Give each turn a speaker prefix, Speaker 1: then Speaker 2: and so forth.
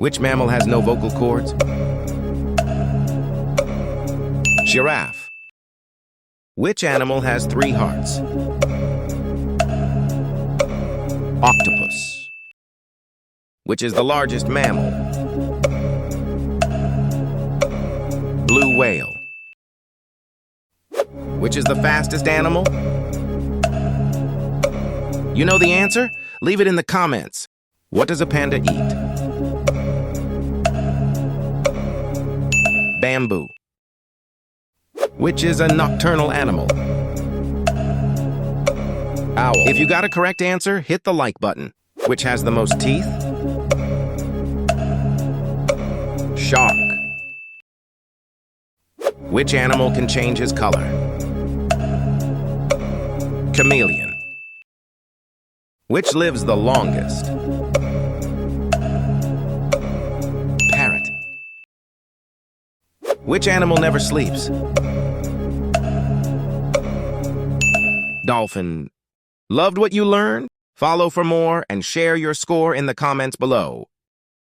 Speaker 1: Which mammal has no vocal cords? Giraffe. Which animal has 3 hearts? Octopus. Which is the largest mammal? Blue whale. Which is the fastest animal? You know the answer? Leave it in the comments. What does a panda eat? Bamboo. Which is a nocturnal animal? Owl. If you got a correct answer, hit the like button. Which has the most teeth? Shark. Which animal can change his color? Chameleon. Which lives the longest? Parrot. Which animal never sleeps? Dolphin. Loved what you learned? Follow for more and share your score in the comments below.